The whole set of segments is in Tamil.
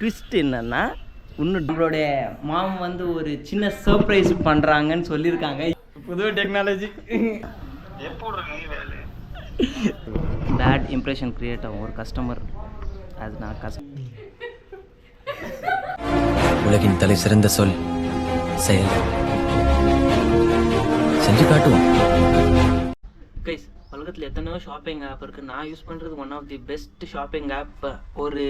ட்விஸ்ட் என்னன்னா இன்னும் நம்மளுடைய மாம் வந்து ஒரு சின்ன சர்ப்ரைஸ் பண்ணுறாங்கன்னு சொல்லியிருக்காங்க. புது டெக்னாலஜி பேட் இம்ப்ரெஷன் கிரியேட் ஆகும் ஒரு கஸ்டமர். அது நான் உலகின் தலை சிறந்த சொல் செயல். செஞ்சு காட்டுவோம். கைஸ், உலகத்தில் எத்தனையோ ஷாப்பிங் ஆப் இருக்குது. நான் யூஸ் பண்ணுறது one of the best shopping app. ஒரு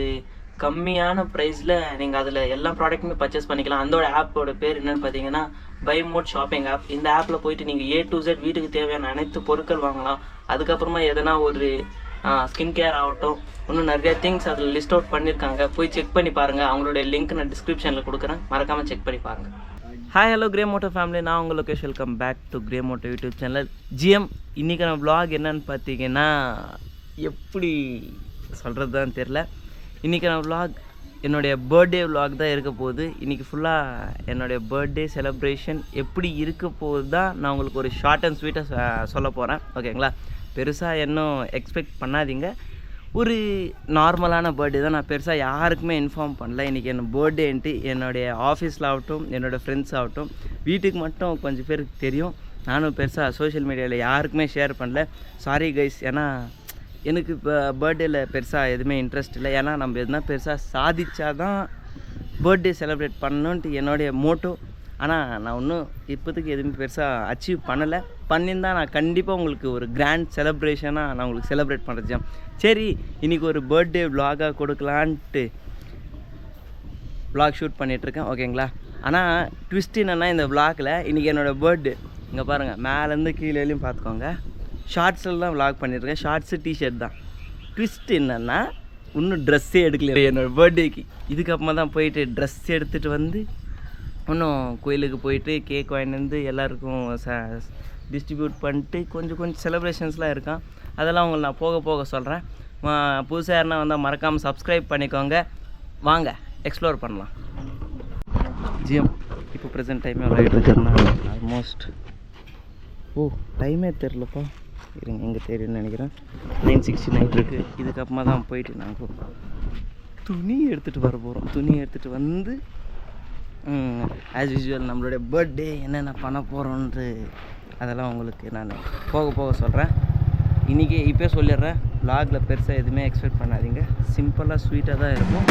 கம்மியான ப்ரைஸில் நீங்கள் அதில் எல்லா ப்ராடக்ட்டுமே பர்ச்சேஸ் பண்ணிக்கலாம். அதோட ஆப்போட பேர் என்னென்னு பார்த்தீங்கன்னா பை மோட் ஷாப்பிங் ஆப். இந்த ஆப்பில் போயிட்டு நீங்கள் A to Z வீட்டுக்கு தேவையான அனைத்து பொருட்கள் வாங்கலாம். அதுக்கப்புறமா எதனா ஒரு ஸ்கின் கேர் ஆகட்டும், இன்னும் நிறைய திங்ஸ் அதில் லிஸ்ட் அவுட் பண்ணியிருக்காங்க. போய் செக் பண்ணி பாருங்கள். அவங்களுடைய லிங்க் நான் டிஸ்கிரிப்ஷனில் கொடுக்குறேன், மறக்காமல் செக் பண்ணி பாருங்கள். Hi hello Grey Moto family, நான் உங்கள் Lokesh. Welcome back to Grey Moto YouTube channel GM. இன்றைக்கான vlog என்னன்னு பார்த்தீங்கன்னா, எப்படி சொல்கிறது தான் தெரில. இன்றைக்கான vlog என்னுடைய பர்த்டே vlog தான் இருக்க போகுது. இன்றைக்கி ஃபுல்லாக என்னுடைய பர்த்டே செலிப்ரேஷன் எப்படி இருக்க போகுது தான் நான் உங்களுக்கு ஒரு ஷார்ட் அண்ட் ஸ்வீட்டாக சொல்ல போகிறேன். ஓகேங்களா? பெருசாக இன்னும் எக்ஸ்பெக்ட் பண்ணாதீங்க. ஒரு நார்மலான பர்த்டே தான். நான் பெருசாக யாருக்குமே இன்ஃபார்ம் பண்ணல. இன்றைக்கி என்ன பர்த்டேன்ட்டு என்னுடைய ஆஃபீஸில் ஆகட்டும், என்னோடய ஃப்ரெண்ட்ஸ் ஆகட்டும், வீட்டுக்கு மட்டும் கொஞ்சம் பேருக்கு தெரியும். நானும் பெருசாக சோஷியல் மீடியாவில் யாருக்குமே ஷேர் பண்ணல. Sorry guys. ஏன்னா எனக்கு இப்போ பர்த்டேயில் பெருசாக எதுவுமே இன்ட்ரெஸ்ட் இல்லை. ஏன்னா நம்ம எதுனா பெருசாக சாதிச்சா தான் பர்த்டே செலிப்ரேட் பண்ணணுன்ட்டு என்னுடைய மோட்டோ. ஆனால் நான் இன்னும் இப்போதைக்கு எதுவுமே பெருசாக அச்சீவ் பண்ணலை. பண்ணியிருந்தால் நான் கண்டிப்பாக உங்களுக்கு ஒரு கிராண்ட் செலிப்ரேஷனாக நான் உங்களுக்கு செலிப்ரேட் பண்ணுறது. சரி, இன்றைக்கி ஒரு பர்த்டே விலாகாக கொடுக்கலான்ட்டு விலாக் ஷூட் பண்ணிகிட்ருக்கேன். ஓகேங்களா? ஆனால் ட்விஸ்ட் என்னென்னா, இந்த விலாகில் இன்றைக்கி என்னோடய பர்த்டே இங்கே பாருங்கள், மேலேருந்து கீழேலையும் பார்த்துக்கோங்க. ஷார்ட்ஸில் தான் விலாக் பண்ணியிருக்கேன். ஷார்ட்ஸு டிஷர்ட் தான். ட்விஸ்ட் என்னென்னா, இன்னும் ட்ரெஸ்ஸே எடுக்கல என்னோடய பர்த்டேக்கு. இதுக்கப்புறமா தான் போயிட்டு ட்ரெஸ் எடுத்துகிட்டு வந்து இன்னும் கோயிலுக்கு போயிட்டு கேக் வாங்கிட்டு வந்து எல்லாருக்கும் டிஸ்ட்ரிபியூட் பண்ணிட்டு கொஞ்சம் செலிப்ரேஷன்ஸ்லாம் இருக்கான். அதெல்லாம் உங்களுக்கு நான் போக போக சொல்கிறேன். புதுசாக யாருன்னா வந்தால் மறக்காமல் சப்ஸ்கிரைப் பண்ணிக்கோங்க. வாங்க எக்ஸ்ப்ளோர் பண்ணலாம். ஜிஎம் இப்போ ப்ரெசென்ட் டைமே விளையாட்டுருக்கேன்னா ஆல்மோஸ்ட் டைமே தெரிலப்பா. இருங்க, எங்கே தெரியும்னு நினைக்கிறேன். 9:69 இருக்குது. இதுக்கப்புறமா தான் போயிட்டு நாங்கள் துணி எடுத்துகிட்டு வர போகிறோம். துணி எடுத்துகிட்டு வந்து ஆஸ் யூஸ்வல் நம்மளுடைய பர்த்டே என்னென்ன பண்ண போகிறோன்ட்டு அதெல்லாம் உங்களுக்கு நான் போக போக சொல்கிறேன். இன்றைக்கி இப்போ சொல்லிடுறேன், vlogல பெருசாக எதுவுமே எக்ஸ்பெக்ட் பண்ணாதீங்க. சிம்பிளாக ஸ்வீட்டாக தான் இருக்கும்.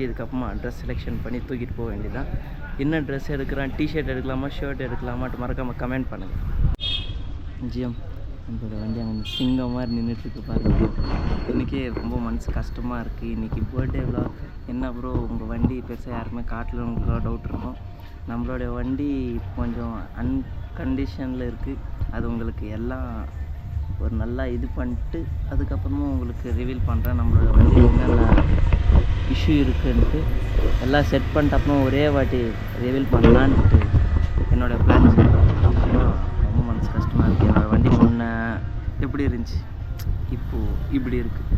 இதுக்கப்புறமா ட்ரெஸ் செலெக்ஷன் பண்ணி தூக்கிட்டு போக வேண்டியதான். என்ன ட்ரெஸ் எடுக்கிறான், டிஷர்ட் எடுக்கலாமா, ஷர்ட் எடுக்கலாமாட்டு மறக்காமல் கமெண்ட் பண்ணுங்கள். ஜிஎம் நம்மளோட வண்டி அங்கே சிங்கம் மாதிரி நின்றுட்டுருக்கு பாருங்க. எனக்கே ரொம்ப மனசு கஷ்டமாக இருக்குது. இன்றைக்கி பர்த்டே vlog என்ன ப்ரோ உங்கள் வண்டி பெருசாக யாருமே காட்டல, உங்களுக்கு டவுட் இருக்கும். நம்மளுடைய வண்டி கொஞ்சம் அன்கண்டிஷனில் இருக்குது. அது உங்களுக்கு எல்லாம் ஒரு நல்லா இது பண்ணிட்டு அதுக்கப்புறமா உங்களுக்கு ரிவீல் பண்ணுறேன். நம்மளோட வண்டி என்னென்ன இஷ்யூ இருக்குன்ட்டு எல்லாம் செட் பண்ணிட்டு அப்புறம் ஒரே வாட்டி ரிவீல் பண்ணலான்ட்டு என்னோடய பிளான்ஸ். ரொம்ப மனசு கஷ்டமாக இருக்குது. என்னோடய வண்டி முன்னே எப்படி இருந்துச்சு, இப்போது இப்படி இருக்குது.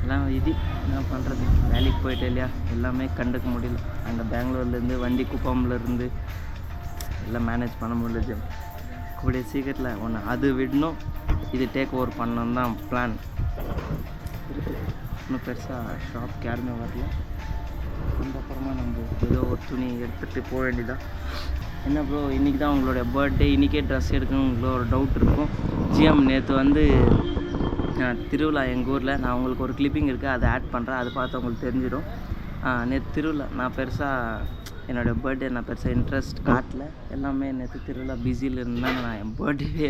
எல்லாம் இது என்ன பண்ணுறது, வேலைக்கு போயிட்டே இல்லையா, எல்லாமே கண்டுக்க முடியல. அங்கே பெங்களூர்லேருந்து வண்டி குப்பம்லேருந்து எல்லாம் மேனேஜ் பண்ண முடியல. கூடிய சீக்கிரத்தில் ஒன்று அது விடணும், இது டேக் ஓவர் பண்ணணும் தான் பிளான் இருக்குது. இன்னும் பெருசாக ஷாப்க்கு யாருமே வரல. அதுக்கப்புறமா நம்ம ஏதோ ஒரு துணி எடுத்துகிட்டு போக வேண்டியதான். என்ன ப்ரோ இன்றைக்கி தான் உங்களுடைய பர்த்டே, இன்றைக்கே ட்ரெஸ் எடுக்கணும் உங்களுக்கு ஒரு டவுட் இருக்கும். ஜிஎம் நேற்று வந்து திருவிழா எங்கள் ஊரில். நான் உங்களுக்கு ஒரு கிளிப்பிங் இருக்குது, அதை ஆட் பண்ணுறேன். அதை பார்த்து உங்களுக்கு தெரிஞ்சிடும். நேற்று திருவிழா நான் பெருசாக என்னோடய பர்த்டே நான் பெருசாக இன்ட்ரெஸ்ட் காட்டல. எல்லாமே நேற்று திருவிழா பிஸியில் இருந்தால் நான் என் பர்த்டே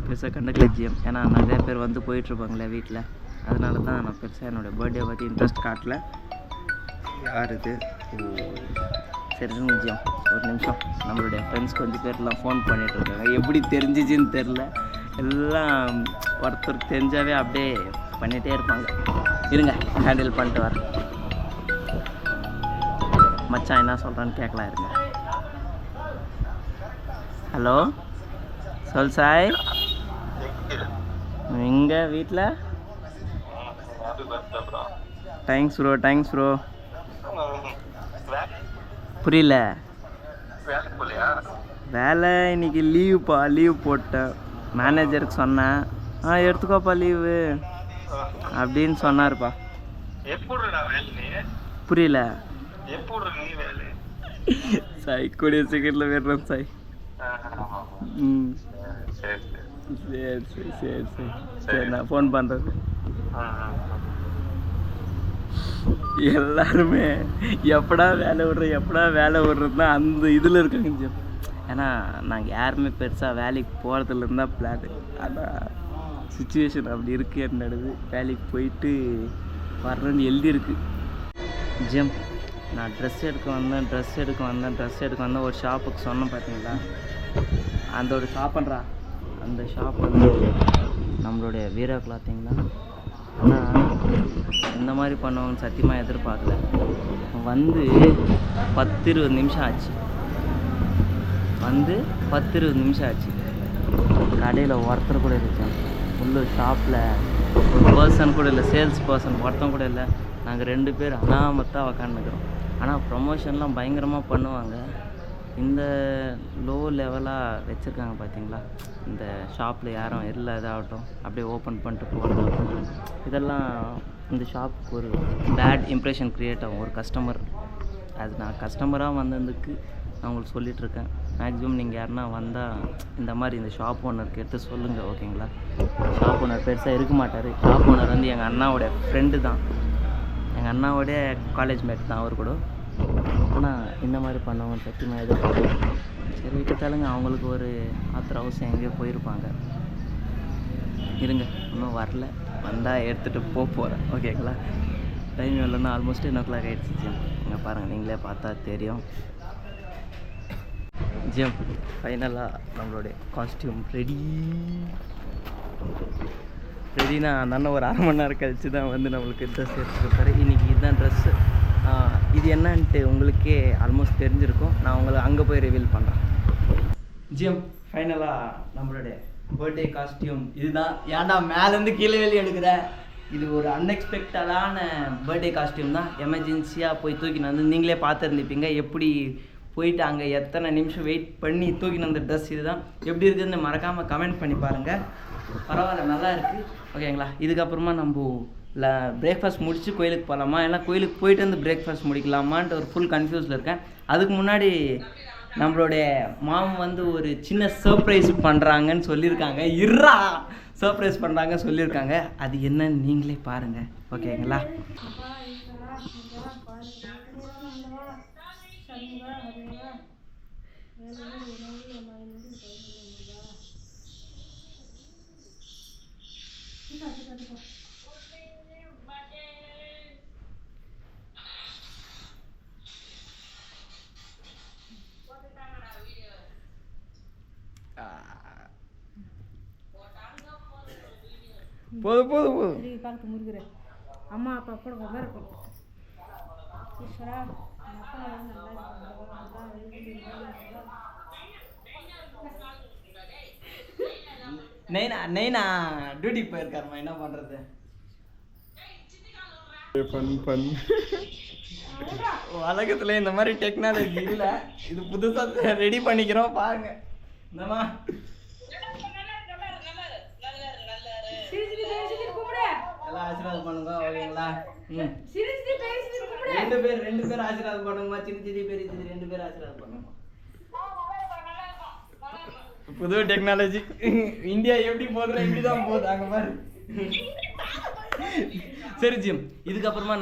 பெருசாக கண்டுக்கல ஜிஎம். ஏன்னா நிறைய பேர் வந்து போயிட்டுருப்பாங்களே வீட்டில், அதனால தான் நான் பெருசாக என்னோடய பர்த்டே பற்றி இன்ட்ரெஸ்ட் காட்டல. யார் இது? சரி ஜிஎம் ஒரு நிமிஷம். நம்மளுடைய ஃப்ரெண்ட்ஸ் கொஞ்சம் பேர்லாம் ஃபோன் பண்ணிகிட்ருக்காங்க. எப்படி தெரிஞ்சிச்சின்னு தெரில. எல்லாம் ஒருத்தருக்கு தெரிஞ்சாவே அப்படியே பண்ணிகிட்டே இருப்பாங்க. இருங்க, ஹேண்டில் பண்ணிட்டு வரேன். மச்சான் என்ன சொல்கிறான்னு கேட்கலாம் இருங்க. ஹலோ சொல் சாய். எங்கே வீட்டில்? Thanks bro. புரியல. வேலை இன்னைக்கு லீவ் போட்டேன். மேனேஜருக்கு சொன்னேன், எடுத்துக்கோப்பா லீவு அப்படின்னு சொன்னார்ப்பா. புரியல சாய். கூடிய சீக்கிரத்தில் வேறுறேன் சாய். சரி நான் ஃபோன் பண்ணுறது. எல்லாருமே எப்படா வேலை விடுறது தான் அந்த இதில் இருக்காங்க. ஏன்னா நாங்கள் யாருமே பெருசாக வேலைக்கு போகிறதுலேருந்து தான் பிளான். ஆனால் சுச்சுவேஷன் அப்படி இருக்குது. என்னது வேலைக்கு போயிட்டு வரணுன்னு எழுதியிருக்கு. ஜிம் நான் ட்ரெஸ் எடுக்க வந்தேன். ஒரு ஷாப்புக்கு சொன்னேன் பார்த்தீங்களா, அந்த ஒரு ஷாப்புன்றா. அந்த ஷாப் வந்து நம்மளுடைய வீரா கிளாத்திங்களா. ஆனால் இந்த மாதிரி பண்ணுவோன்னு சத்தியமாக எதிர்பார்க்கல. வந்து 10-20 நிமிஷம் ஆச்சு. கடையில் ஒருத்தர் கூட இருந்துச்சு. உள்ள ஷாப்பில் ஒரு பர்சன் கூட இல்லை, சேல்ஸ் பர்சன் ஒருத்தன் கூட இல்லை. நாங்கள் 2 பேர் அனாமத்தாக உக்காந்துக்கிறோம். ஆனால் ப்ரொமோஷன்லாம் பயங்கரமாக பண்ணுவாங்க. இந்த லோ லெவலாக வச்சுருக்காங்க பார்த்தீங்களா. இந்த ஷாப்பில் யாரும் இல்லை, இதாகட்டும் அப்படியே ஓப்பன் பண்ணிட்டு போகணும். இதெல்லாம் இந்த ஷாப்புக்கு ஒரு பேட் இம்ப்ரெஷன் க்ரியேட் ஆகும். ஒரு கஸ்டமர், அது நான் கஸ்டமராக வந்ததுக்கு நான் உங்களுக்கு சொல்லிகிட்ருக்கேன். மேக்ஸிமம் நீங்கள் யாருன்னா வந்தால் இந்த மாதிரி இந்த ஷாப் ஓனருக்கு எடுத்து சொல்லுங்கள், ஓகேங்களா. ஷாப் ஓனர் பெருசாக இருக்க மாட்டார். ஷாப் ஓனர் வந்து எங்கள் அண்ணாவோட ஃப்ரெண்டு தான், எங்கள் அண்ணாவோடைய காலேஜ் மேட் தான் அவர் கூட. ஆனால் இந்த மாதிரி பண்ணவங்க சத்தியமாக எதிர்பார்க்கணும். சரி விட்டுட்டாலுங்க, அவங்களுக்கு ஒரு அவசரம் எங்கேயோ போயிருப்பாங்க. இருங்க, இன்னும் வரல. வந்தால் எடுத்துகிட்டு போகிறேன், ஓகேங்களா. டைம் இல்லைன்னா ஆல்மோஸ்ட் 10 o'clock ஆகிடுச்சு. இங்கே பாருங்கள், நீங்களே பார்த்தா தெரியும். ஜிம் ஃபைனலாக நம்மளுடைய காஸ்டியூம் ரெடினா அந்த அண்ணன் ஒரு 1/2 மணி நேரம் கழிச்சு தான் வந்து நம்மளுக்கு ட்ரெஸ் எடுத்துருப்பாரு. இன்றைக்கி இதுதான் ட்ரெஸ்ஸு. இது என்னன்ட்டு உங்களுக்கே ஆல்மோஸ்ட் தெரிஞ்சிருக்கும். நான் உங்களை அங்கே போய் ரிவீல் பண்ணுறேன். ஜிம் ஃபைனலாக நம்மளுடைய பர்த்டே காஸ்டியூம் இதுதான். ஏன்டா மேலேருந்து கீழே வெளியே எடுக்கிறேன். இது ஒரு அன்எக்ஸ்பெக்டடான பர்த்டே காஸ்டியூம் தான். எமர்ஜென்சியாக போய் தூக்கின்னு வந்து நீங்களே பார்த்துருந்துப்பீங்க எப்படி போயிட்டு அங்கே எத்தனை நிமிஷம் வெயிட் பண்ணி தூக்கின்னு வந்த ட்ரெஸ் இது தான். எப்படி இருக்குதுன்னு மறக்காமல் கமெண்ட் பண்ணி பாருங்கள். பரவாயில்ல, நல்லா இருக்குது, ஓகேங்களா. இதுக்கப்புறமா நம்ம பிரேக்ஃபாஸ்ட் முடிச்சு கோயிலுக்கு போகலாமா, இல்லை கோயிலுக்கு போயிட்டு வந்து பிரேக்ஃபாஸ்ட் முடிக்கலாமான்ட்டு ஒரு ஃபுல் கன்ஃபியூஸில் இருக்கேன். அதுக்கு முன்னாடி நம்மளுடைய மாம் வந்து ஒரு சின்ன சர்ப்ரைஸ் பண்ணுறாங்கன்னு சொல்லியிருக்காங்க. சர்ப்ரைஸ் பண்ணுறாங்கன்னு சொல்லியிருக்காங்க. அது என்னன்னு நீங்களே பாருங்கள், ஓகேங்களா. போதும் பார்த்து முருகிறேன். அம்மா அப்பா கூட நல்லா இருக்கும். ஈஸ்வரா நைனா டியூட்டிக்கு போயிருக்காருமா, என்ன பண்ணுறது. உலகத்தில் இந்த மாதிரி டெக்னாலஜி இல்லை. இது புதுசாக ரெடி பண்ணிக்கிறோம் பாருங்க. என்னம்மா எல்லாம் ஆசீர்வாதம் பண்ணுங்க, ஓகேங்களா. ரெண்டு பேர் ஆசீர்வாதம் பண்ணுங்கம்மா. சின்ன பெரிய 2 பேர் ஆசீர்வாதம் பண்ணுங்க. புது டெக்னாலஜி இந்தியா எப்படி போகுதுன்னா இப்படி தான் போகுது அங்கே மாதிரி. சரி ஜிம், இதுக்கப்புறமா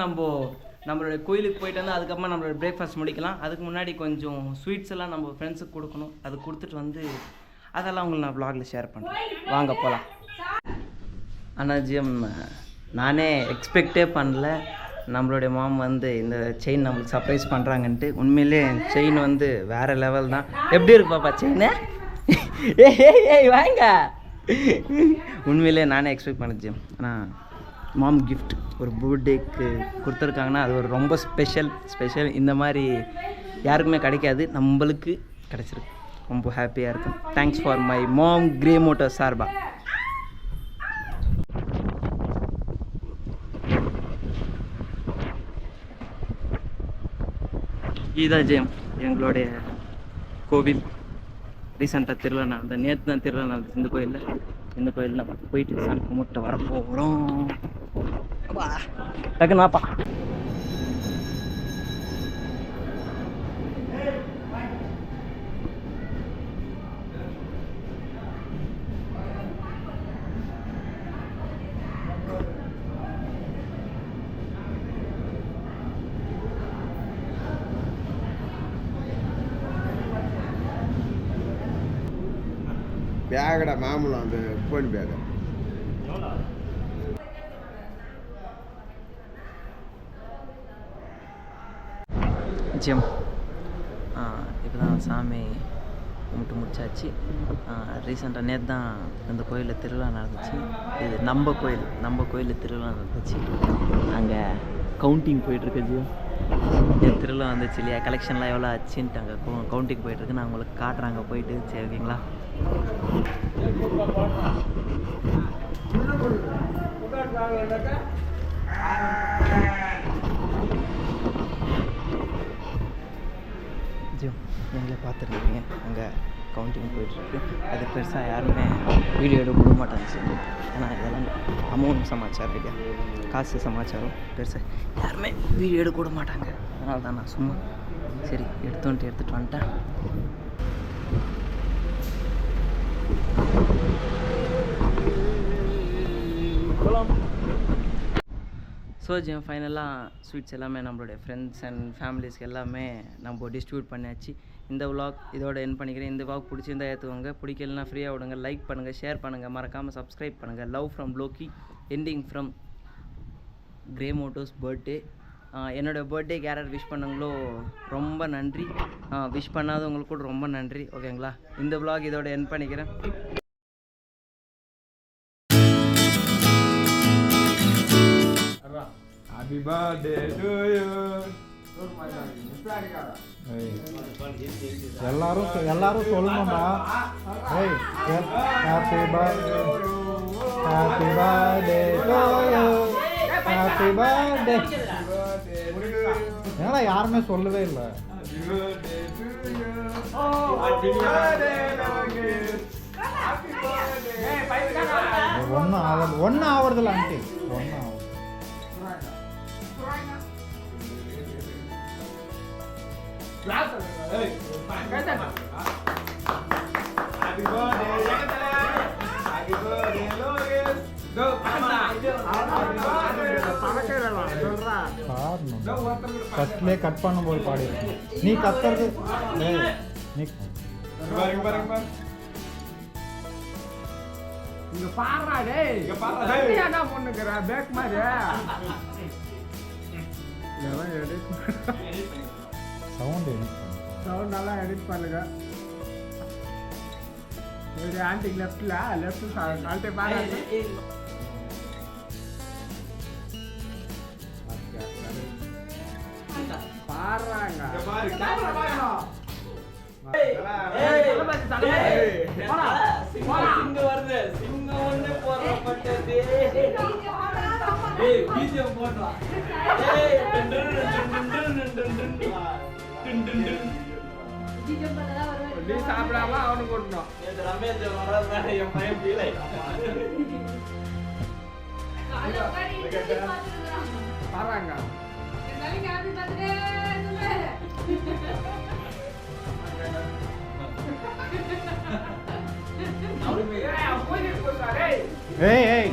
நம்மளோட கோயிலுக்கு போயிட்டு வந்து அதுக்கப்புறமா நம்மளோட பிரேக்ஃபாஸ்ட் முடிக்கலாம். அதுக்கு முன்னாடி கொஞ்சம் ஸ்வீட்ஸ் எல்லாம் நம்ம ஃப்ரெண்ட்ஸுக்கு கொடுக்கணும். அது கொடுத்துட்டு வந்து அதெல்லாம் உங்களுக்கு நான் வ்ளாகில் ஷேர் பண்ணுறேன். வாங்க போகலாம். ஆனால் ஜிம் நானே எக்ஸ்பெக்டே பண்ணல நம்மளுடைய மாம் வந்து இந்த செயின் நம்மளுக்கு சர்ப்ரைஸ் பண்ணுறாங்கன்ட்டு. உண்மையிலே செயின் வந்து வேறு லெவல் தான். எப்படி இருக்கு பாப்பா செயினு? ஏய் வாங்க. உண்மையிலே நானே எக்ஸ்பெக்ட் பண்ணேன் ஜிம். ஆனால் மாம் கிஃப்ட் ஒரு பர்த்டேக்கு கொடுத்துருக்காங்கன்னா அது ஒரு ரொம்ப ஸ்பெஷல். இந்த மாதிரி யாருக்குமே கிடைக்காது, நம்மளுக்கு கிடச்சிருக்கு. ரொம்ப ஹாப்பியாக இருக்கும். Thanks for my mom Grey Motor சார்பா. இதுதான் ஜெயம் எங்களுடைய கோவில். ரீசெண்டாக திருவிழா நடந்தது, நேற்று தான் திருவிழா நடந்தது இந்த கோயிலில் நம்ம போயிட்டு சாமி கும்பிட்டு வரப்போகிறோம். டக்குன்னு வாப்பா. బ్యాగడ మామూలు అంత ఫోన్ బ్యాగ్ ஜியம் இப்போ தான் சாமி கும்பிட்டு முடிச்சாச்சு. ரீசெண்டாக நேற்று தான் இந்த கோயிலில் திருவிழா நடந்துச்சு. இது நம்ம கோயிலில் திருவிழா நடந்துச்சு. அங்கே கவுண்டிங் போயிட்டுருக்கு ஜியம். என் திருவிழா வந்துச்சு இல்லையா, கலெக்ஷன்லாம் எவ்வளோ ஆச்சுன்ட்டு அங்கே கவுண்டிங் போயிட்டுருக்கு. நான் உங்களுக்கு காட்டுறாங்க போயிட்டு. சரி ஓகேங்களா. ஜிம் நீங்களே பார்த்துருக்கீங்க, அங்கே கவுண்டிங் போயிட்டுருக்கு. அது பெருசாக யாருமே வீடியோ எடுக்க விட மாட்டாங்க சார். ஏன்னா இதெல்லாம் அமௌண்ட் சமாச்சாரம் இல்லையா, காசு சமாச்சாரம் பெருசாக யாருமே வீடியோ எடுக்க விட மாட்டாங்க. அதனால தான் நான் சும்மா சரி எடுத்துகிட்டு வந்துட்டேன். ஸோ ஜியம் ஃபைனலாக ஸ்வீட்ஸ் எல்லாமே நம்மளுடைய ஃப்ரெண்ட்ஸ் அண்ட் ஃபேமிலிஸ்க்கு எல்லாமே நம்ம டிஸ்ட்ரிபியூட் பண்ணியாச்சு. இந்த விலாக் இதோட என் பண்ணிக்கிறேன். இந்த விலாக் பிடிச்சிருந்தா ஏற்றுவாங்க, பிடிக்கலனா ஃப்ரீயாக விடுங்க. லைக் பண்ணுங்கள், ஷேர் பண்ணுங்கள், மறக்காமல் சப்ஸ்கிரைப் பண்ணுங்கள். Love from Loki, ending from grey motos birthday. என்னோடய பர்த்டேக்கு யாராவது விஷ் பண்ணுங்களோ ரொம்ப நன்றி. விஷ் பண்ணாதவங்களுக்கு கூட ரொம்ப நன்றி. ஓகேங்களா. இந்த விலாக் இதோட என் பண்ணிக்கிறேன். Happy birthday to you. எல்லாரும் சொல்லணும்டா. ஏய் happy birthday to you, happy birthday. ஏன்னா யாருமே சொல்லவே இல்லை. ஒன்றும் ஆவறதில்ல ஆண்டி, ஒன்றும் ஆகுது. ஃபர்ஸ்ட்லே கட் பண்ணும்போது பாடி நீ கத்துறது இங்க பாறா டேய், இங்க பாறா டேய். என்ன பண்ணுங்கற பேக் மாதிரி நான் எடிட் சவுண்ட் நல்லா எடிட் பண்ணுங்க. ஒரு ஆன்டி லெஃப்ட் சால்ட்டே பாறா. பாறாங்க இங்க பாரு, கேமரா பாருங்க. ஏய் போடா சிங்க வருது, சிங்க ஒண்ணே போறா பட்டதே. ஏய் வீடியோ போடுறா. ஏய் வீடியோ பண்ணதா வருது. நீ சாப்பிடாம அவனுக்கு போடணும். இந்த ரமேஷ் வரதா என் பையன் ஃபீல் ஆயிட்டான். காலைல உட்கார்ந்து பாத்துறான். பாறாங்க. எல்லாரும் ஹேப்பி பர்த்டே சொல்லு. ஏய்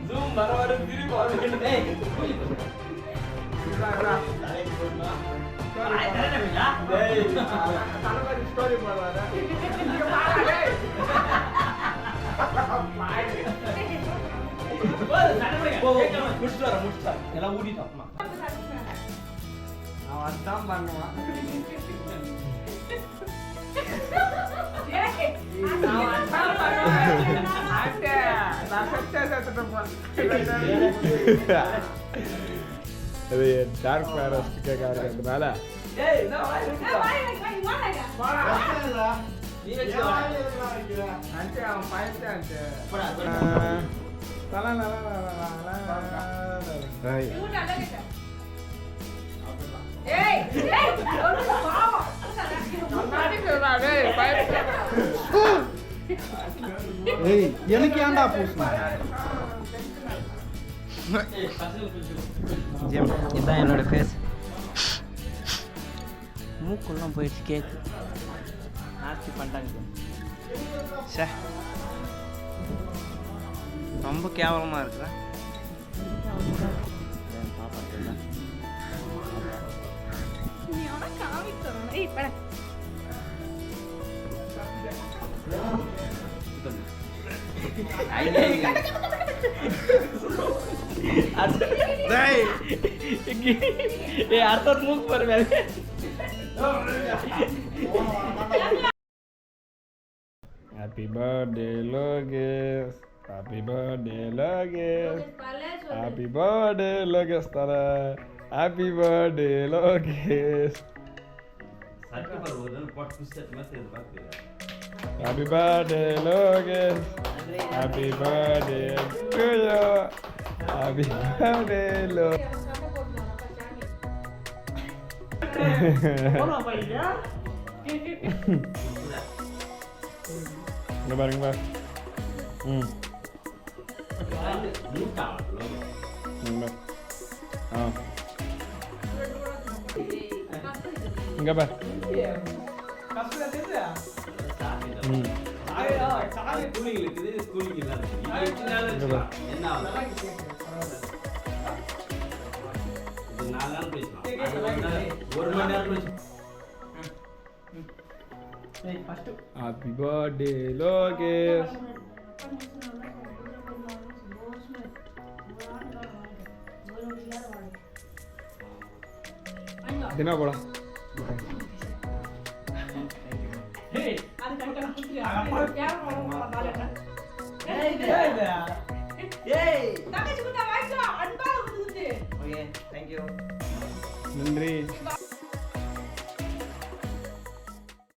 ஜூம் வர திருப்பி வந்து ஏய் ஸ்டோரி போடுவாரா முடிச்சுட்டார எல்லாம் ஊட்டிட்டோம். அவன் அதான் பண்ணுவான். అంటే నా సెట్ అది డార్క్ ఫారెస్ట్ కాదు కదా అంటే పైతే అంటే எனக்கு ஏன்டா பூசினா ஜிஎம் இதுதான் என்னோட ஃபேஸ் மூக்குள்ளலாம் போயிடுச்சு கேக்கு நாஸ்தி பண்ணிட்டாங்க சே ரொம்ப கேவலமாக இருக்குறேன் பாப்பா அடுத்த மூக்கு பாருங்க Happy birthday Loges. Happy birthday Loges. Happy birthday Loges Tara. Happy birthday Loges. Happy birthday Loges. Happy birthday to you. Happy birthday Loges. Iங்க பாருங்க பாரு. இங்க பாரு. Happy birthday Loges. தினா போடா. ஓகே தேங்க்யூ நன்றி.